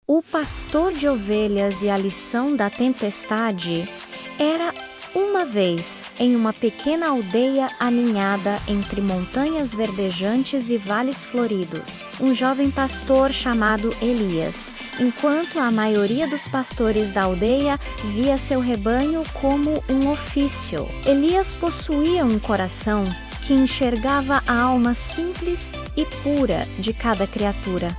O pastor de ovelhas e a lição da tempestade era uma vez, em uma pequena aldeia aninhada entre montanhas verdejantes e vales floridos, um jovem pastor chamado Elias, enquanto a maioria dos pastores da aldeia via seu rebanho como um ofício. Elias possuía um coração que enxergava a alma simples e pura de cada criatura.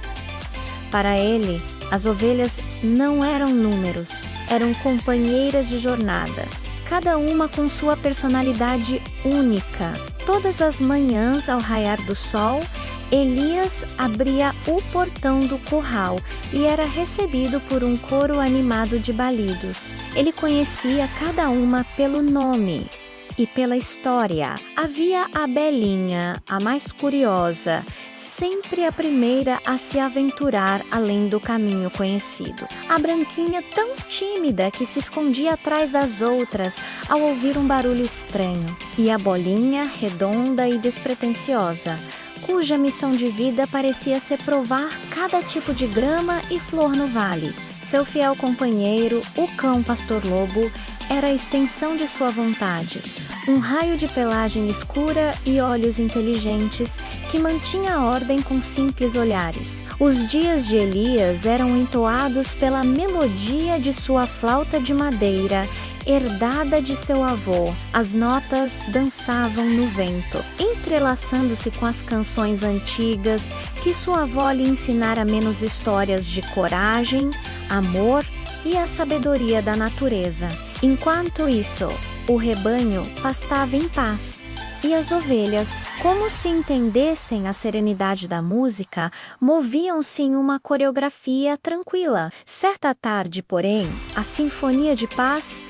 Para ele, as ovelhas não eram números, eram companheiras de jornada, cada uma com sua personalidade única. Todas as manhãs, ao raiar do sol, Elias abria o portão do curral e era recebido por um coro animado de balidos. Ele conhecia cada uma pelo nome e pela história. Havia a Belinha, a mais curiosa, sempre a primeira a se aventurar além do caminho conhecido. A Branquinha, tão tímida que se escondia atrás das outras ao ouvir um barulho estranho. E a Bolinha, redonda e despretensiosa, cuja missão de vida parecia ser provar cada tipo de grama e flor no vale. Seu fiel companheiro, o cão pastor-lobo, era a extensão de sua vontade, um raio de pelagem escura e olhos inteligentes que mantinha a ordem com simples olhares. Os dias de Elias eram entoados pela melodia de sua flauta de madeira, herdada de seu avô. As notas dançavam no vento, entrelaçando-se com as canções antigas que sua avó lhe ensinara menos histórias de coragem, amor e a sabedoria da natureza. Enquanto isso, o rebanho pastava em paz, e as ovelhas, como se entendessem a serenidade da música, moviam-se em uma coreografia tranquila. Certa tarde, porém, a sinfonia de paz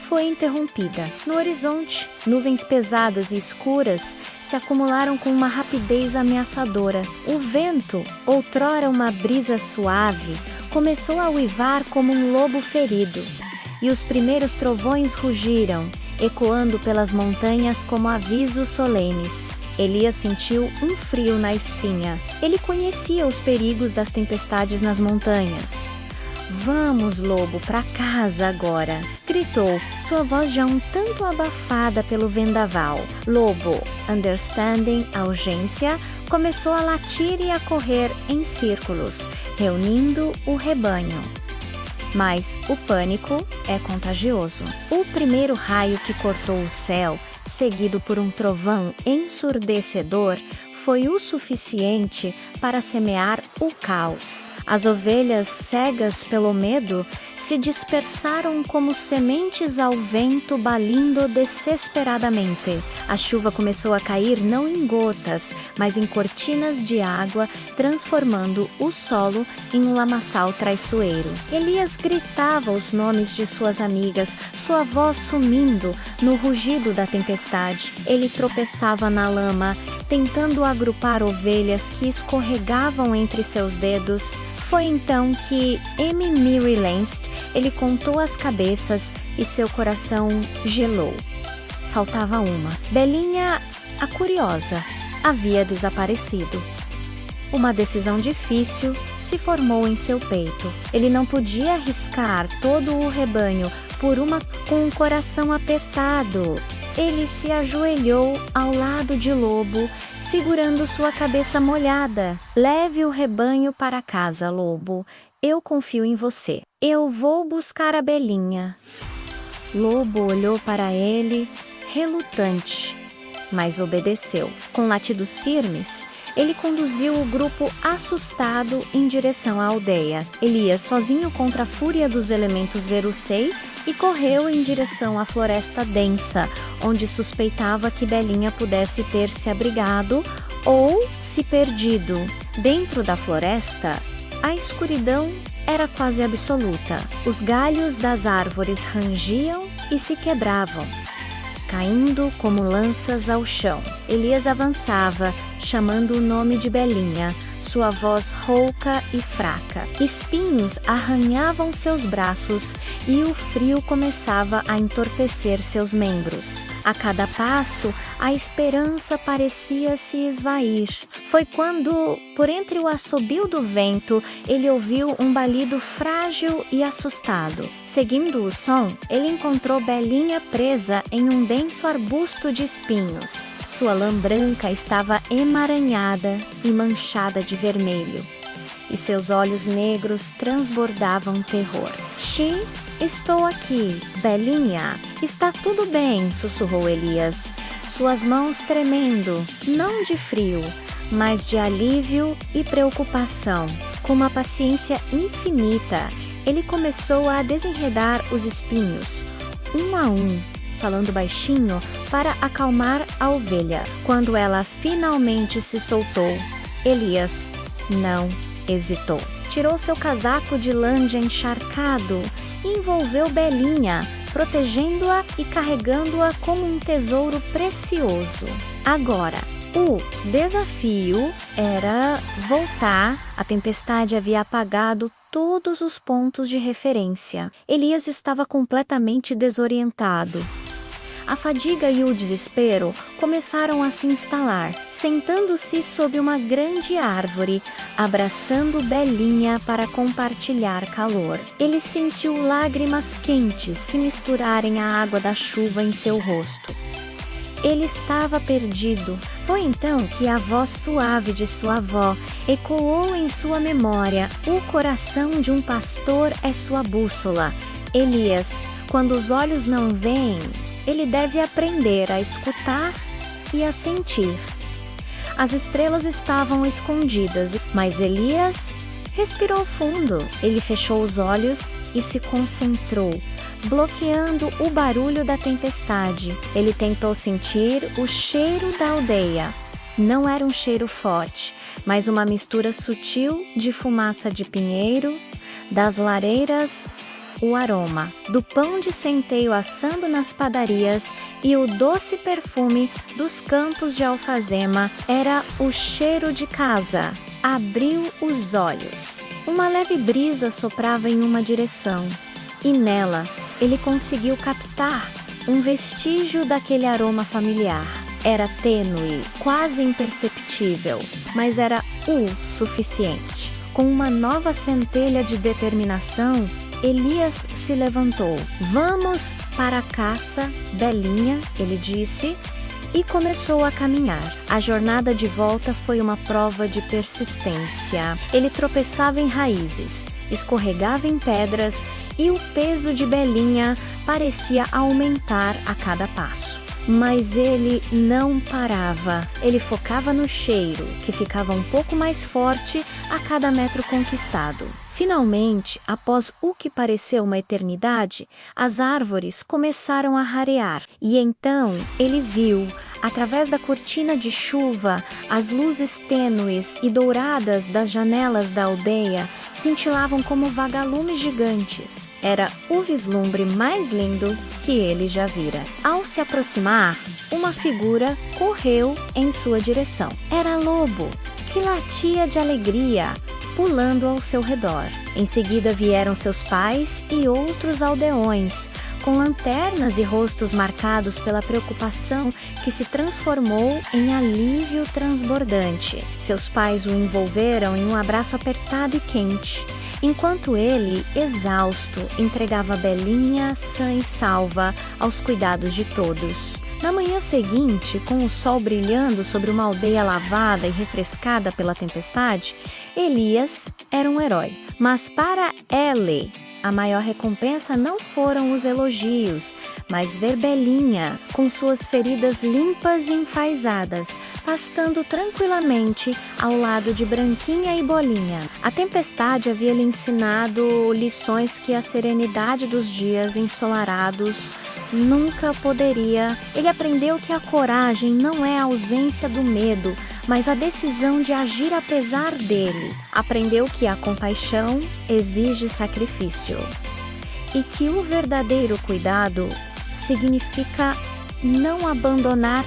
foi interrompida. No horizonte, nuvens pesadas e escuras se acumularam com uma rapidez ameaçadora. O vento, outrora uma brisa suave, começou a uivar como um lobo ferido, e os primeiros trovões rugiram, ecoando pelas montanhas como avisos solenes. Elias sentiu um frio na espinha. Ele conhecia os perigos das tempestades nas montanhas. "Vamos, lobo, para casa agora!" gritou, sua voz já um tanto abafada pelo vendaval. Lobo, understanding a urgência, começou a latir e a correr em círculos, reunindo o rebanho. Mas o pânico é contagioso. O primeiro raio que cortou o céu, seguido por um trovão ensurdecedor, foi o suficiente para semear o caos. As ovelhas, cegas pelo medo, se dispersaram como sementes ao vento, balindo desesperadamente. A chuva começou a cair não em gotas, mas em cortinas de água, transformando o solo em um lamaçal traiçoeiro. Elias gritava os nomes de suas amigas, sua voz sumindo no rugido da tempestade. Ele tropeçava na lama, tentando agrupar ovelhas que escorregavam entre seus dedos. Foi então que Mary Lansd, ele contou as cabeças e seu coração gelou. Faltava uma. Belinha, a curiosa, havia desaparecido. Uma decisão difícil se formou em seu peito. Ele não podia arriscar todo o rebanho com um coração apertado. Ele se ajoelhou ao lado de Lobo, segurando sua cabeça molhada. "Leve o rebanho para casa, Lobo. Eu confio em você. Eu vou buscar a Belinha." Lobo olhou para ele, relutante, mas obedeceu. Com latidos firmes, ele conduziu o grupo assustado em direção à aldeia. Elias, sozinho contra a fúria dos elementos Verusei, e correu em direção à floresta densa, onde suspeitava que Belinha pudesse ter se abrigado ou se perdido. Dentro da floresta, a escuridão era quase absoluta. Os galhos das árvores rangiam e se quebravam, caindo como lanças ao chão. Elias avançava, chamando o nome de Belinha, sua voz rouca e fraca. Espinhos arranhavam seus braços e o frio começava a entorpecer seus membros. A cada passo, a esperança parecia se esvair. Foi quando, por entre o assobio do vento, ele ouviu um balido frágil e assustado. Seguindo o som, ele encontrou Belinha presa em um denso arbusto de espinhos. Sua lã branca estava emaranhada e manchada de vermelho, e seus olhos negros transbordavam terror. Estou aqui, Belinha. Está tudo bem, sussurrou Elias, suas mãos tremendo, não de frio, mas de alívio e preocupação. Com uma paciência infinita, ele começou a desenredar os espinhos, um a um, falando baixinho para acalmar a ovelha. Quando ela finalmente se soltou, Elias não hesitou. Tirou seu casaco de lã encharcado e envolveu Belinha, protegendo-a e carregando-a como um tesouro precioso. Agora, o desafio era voltar. A tempestade havia apagado todos os pontos de referência. Elias estava completamente desorientado. A fadiga e o desespero começaram a se instalar. Sentando-se sob uma grande árvore, abraçando Belinha para compartilhar calor, ele sentiu lágrimas quentes se misturarem à água da chuva em seu rosto. Ele estava perdido. Foi então que a voz suave de sua avó ecoou em sua memória: o coração de um pastor é sua bússola. Elias, quando os olhos não veem, ele deve aprender a escutar e a sentir. As estrelas estavam escondidas, mas Elias respirou fundo. Ele fechou os olhos e se concentrou, bloqueando o barulho da tempestade. Ele tentou sentir o cheiro da aldeia. Não era um cheiro forte, mas uma mistura sutil de fumaça de pinheiro, das lareiras, o aroma do pão de centeio assando nas padarias e o doce perfume dos campos de alfazema. Era o cheiro de casa. Abriu os olhos. Uma leve brisa soprava em uma direção, e nela ele conseguiu captar um vestígio daquele aroma familiar. Era tênue, quase imperceptível, mas era o suficiente. Com uma nova centelha de determinação, Elias se levantou. Vamos para a caça, Belinha, ele disse, e começou a caminhar. A jornada de volta foi uma prova de persistência. Ele tropeçava em raízes, escorregava em pedras, e o peso de Belinha parecia aumentar a cada passo. Mas ele não parava. Ele focava no cheiro, que ficava um pouco mais forte a cada metro conquistado. Finalmente, após o que pareceu uma eternidade, as árvores começaram a rarear. E então ele viu, através da cortina de chuva, as luzes tênues e douradas das janelas da aldeia cintilavam como vagalumes gigantes. Era o vislumbre mais lindo que ele já vira. Ao se aproximar, uma figura correu em sua direção. Era Lobo, que latia de alegria, pulando ao seu redor. Em seguida vieram seus pais e outros aldeões, com lanternas e rostos marcados pela preocupação que se transformou em alívio transbordante. Seus pais o envolveram em um abraço apertado e quente, enquanto ele, exausto, entregava Belinha sã e salva aos cuidados de todos. Na manhã seguinte, com o sol brilhando sobre uma aldeia lavada e refrescada pela tempestade, Elias era um herói. Mas para Ele, a maior recompensa não foram os elogios, mas ver Belinha, com suas feridas limpas e enfaisadas, pastando tranquilamente ao lado de Branquinha e Bolinha. A tempestade havia lhe ensinado lições que a serenidade dos dias ensolarados nunca poderia. Ele aprendeu que a coragem não é a ausência do medo, mas a decisão de agir apesar dele. Aprendeu que a compaixão exige sacrifício e que o verdadeiro cuidado significa não abandonar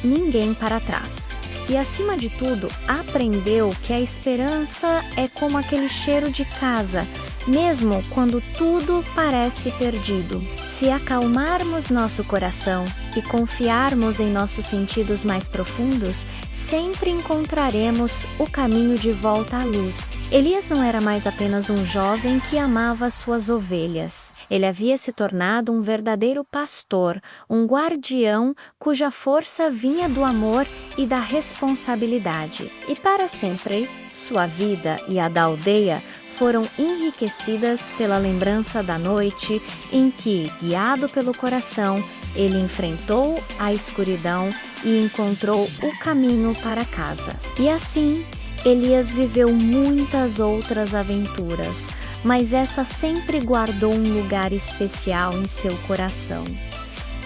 ninguém para trás. e, acima de tudo, aprendeu que a esperança é como aquele cheiro de casa, mesmo quando tudo parece perdido. Se acalmarmos nosso coração e confiarmos em nossos sentidos mais profundos, sempre encontraremos o caminho de volta à luz. Elias não era mais apenas um jovem que amava suas ovelhas. Ele havia se tornado um verdadeiro pastor, um guardião cuja força vinha do amor e da responsabilidade. E para sempre, sua vida e a da aldeia foram enriquecidas pela lembrança da noite em que, guiado pelo coração, ele enfrentou a escuridão e encontrou o caminho para casa. E assim, Elias viveu muitas outras aventuras, mas essa sempre guardou um lugar especial em seu coração.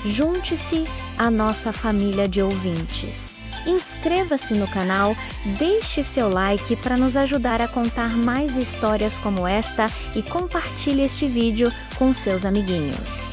Junte-se à nossa família de ouvintes. Inscreva-se no canal, deixe seu like para nos ajudar a contar mais histórias como esta e compartilhe este vídeo com seus amiguinhos.